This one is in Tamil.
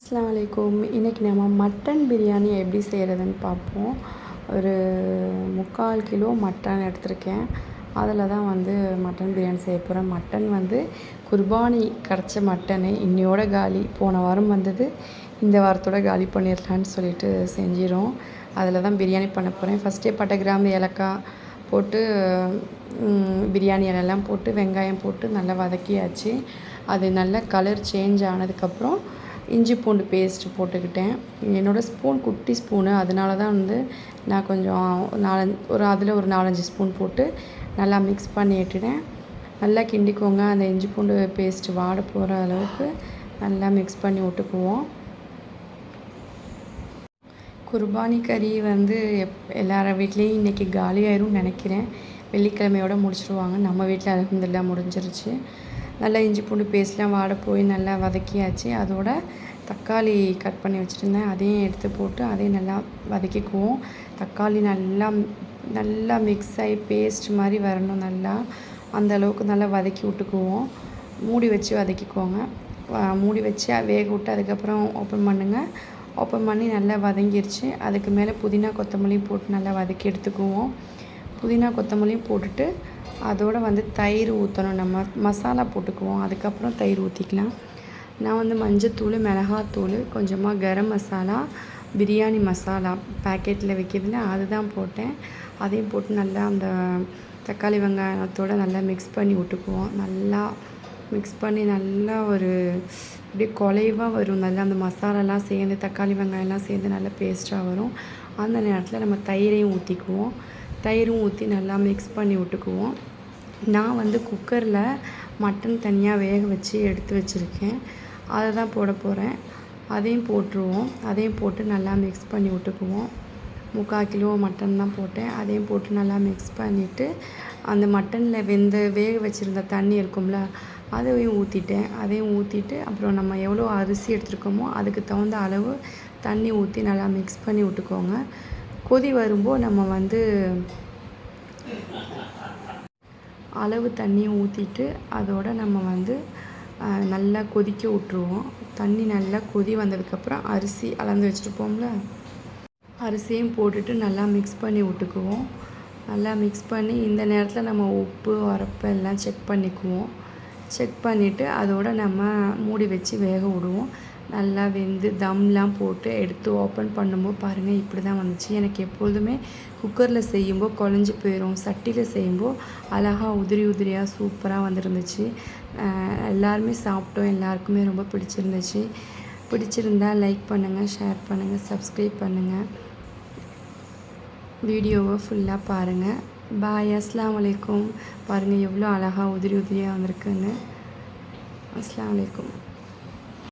அஸ்ஸலாமு அலைக்கும். இன்றைக்கி நம்ம மட்டன் பிரியாணி எப்படி செய்கிறதுன்னு பார்ப்போம். ஒரு 3/4 கிலோ மட்டன் எடுத்திருக்கேன். அதில் தான் மட்டன் பிரியாணி செய்ய போகிறேன். மட்டன் குர்பானி கிடச்ச மட்டனு இன்னையோட காலி. போன வாரம் வந்தது, இந்த வாரத்தோட காலி பண்ணிடலான்னு சொல்லிட்டு செஞ்சிடும். அதில் தான் பிரியாணி பண்ண போகிறேன். ஃபஸ்ட்டே பட்டை, கிராம்பு, ஏலக்காய் போட்டு பிரியாணி இலையெல்லாம் போட்டு வெங்காயம் போட்டு நல்லா வதக்கியாச்சு. அது நல்லா கலர் சேஞ்ச் ஆனதுக்கப்புறம் இஞ்சி பூண்டு பேஸ்ட்டு போட்டுக்கிட்டேன். என்னோடய ஸ்பூன் குட்டி ஸ்பூனு, அதனால தான் நான் கொஞ்சம் அதில் ஒரு 4-5 ஸ்பூன் போட்டு நல்லா மிக்ஸ் பண்ணிட்டுட்டேன். நல்லா கிண்டிக்கோங்க. அந்த இஞ்சி பூண்டு பேஸ்ட்டு வாட போகிற அளவுக்கு நல்லா மிக்ஸ் பண்ணி விட்டுக்குவோம். குர்பானி கறி எல்லார் வீட்லேயும் இன்றைக்கி காலியாயிரும்னு நினைக்கிறேன். வெள்ளிக்கிழமையோடு முடிச்சிடுவாங்க. நம்ம வீட்டில் அல்ஹம்துலில்லாஹ் முடிஞ்சிருச்சு. நல்லா இஞ்சி பூண்டு பேஸ்ட்லாம் வாட போய் நல்லா வதக்கியாச்சு. அதோட தக்காளி கட் பண்ணி வச்சுருந்தேன், அதையும் எடுத்து போட்டு அதையும் நல்லா வதக்கிக்குவோம். தக்காளி நல்லா மிக்ஸ் ஆகி பேஸ்ட் மாதிரி வரணும். நல்லா அந்த அளவுக்கு நல்லா வதக்கி விட்டுக்குவோம். மூடி வச்சு வதக்கிக்கோங்க. மூடி வச்சு வேக விட்டு அதுக்கப்புறம் ஓப்பன் பண்ணுங்கள். ஓப்பன் பண்ணி நல்லா வதங்கிருச்சு. அதுக்கு மேலே புதினா கொத்தமல்லியும் போட்டு நல்லா வதக்கி எடுத்துக்குவோம். புதினா கொத்தமல்லியும் போட்டுட்டு அதோடு தயிர் ஊற்றணும். நம்ம மசாலா போட்டுக்குவோம். அதுக்கப்புறம் தயிர் ஊற்றிக்கலாம். நான் மஞ்சத்தூள், மிளகாத்தூள், கொஞ்சமாக கரம் மசாலா, பிரியாணி மசாலா பேக்கெட்டில் விற்கிதுல அதுதான் போட்டேன். அதையும் போட்டு நல்லா அந்த தக்காளி வெங்காயத்தோடு நல்லா மிக்ஸ் பண்ணி விட்டுக்குவோம். நல்லா மிக்ஸ் பண்ணி நல்லா அப்படியே குலைவாக வரும். நல்லா அந்த மசாலாலாம் சேர்ந்து தக்காளி வெங்காயம்லாம் சேர்ந்து நல்லா பேஸ்ட்டாக வரும். அந்த நேரத்தில் நம்ம தயிரையும் ஊற்றிக்குவோம். தயிரும் ஊற்றி நல்லா மிக்ஸ் பண்ணி விட்டுக்குவோம். நான் குக்கரில் மட்டன் தனியாக வேக வச்சு எடுத்து வச்சுருக்கேன். அதை தான் போட போகிறேன். அதையும் போட்டுருவோம். அதையும் போட்டு நல்லா மிக்ஸ் பண்ணி விட்டுக்குவோம். 3/4 கிலோ மட்டன் தான் போட்டேன். அதையும் போட்டு நல்லா மிக்ஸ் பண்ணிவிட்டு அந்த மட்டனில் வேக வச்சுருந்த தண்ணி இருக்கும்ல, அதையும் ஊற்றிட்டேன். அதையும் ஊற்றிட்டு அப்புறம் நம்ம எவ்வளோ அரிசி எடுத்துருக்கோமோ அதுக்கு தகுந்த அளவு தண்ணி ஊற்றி நல்லா மிக்ஸ் பண்ணி விட்டுக்கோங்க. கொதி வரும்போது நம்ம அளவு தண்ணியை ஊற்றிட்டு அதோடு நம்ம நல்லா கொதிக்க விட்ருவோம். தண்ணி நல்லா கொதி வந்ததுக்கப்புறம் அரிசி அளந்து வச்சுருப்போம்ல, அரிசியும் போட்டுட்டு நல்லா மிக்ஸ் பண்ணி விட்டுக்குவோம். நல்லா மிக்ஸ் பண்ணி இந்த நேரத்தில் நம்ம உப்பு, உரப்பு எல்லாம் செக் பண்ணிக்குவோம். செக் பண்ணிவிட்டு அதோடு நம்ம மூடி வச்சு வேக விடுவோம். நல்லா வெந்து தம்லாம் போட்டு எடுத்து ஓப்பன் பண்ணும்போது பாருங்கள், இப்படி தான் வந்துச்சு. எனக்கு எப்பொழுதுமே குக்கரில் செய்யும்போது குழஞ்சி போயிடும். சட்டியில் செய்யும்போது அழகாக உதிரி உதிரியாக சூப்பராக வந்துருந்துச்சு. எல்லாருமே சாப்பிட்டோம். எல்லாருக்குமே ரொம்ப பிடிச்சிருந்துச்சு. பிடிச்சிருந்தால் லைக் பண்ணுங்கள், ஷேர் பண்ணுங்கள், சப்ஸ்கிரைப் பண்ணுங்கள். வீடியோவை ஃபுல்லாக பாருங்கள். பாய். அஸ்ஸலாமு அலைக்கும். பாருங்கள் எவ்வளோ அழகாக உதிரி உதிரியாக வந்திருக்குன்னு. அஸ்ஸலாமு அலைக்கும்.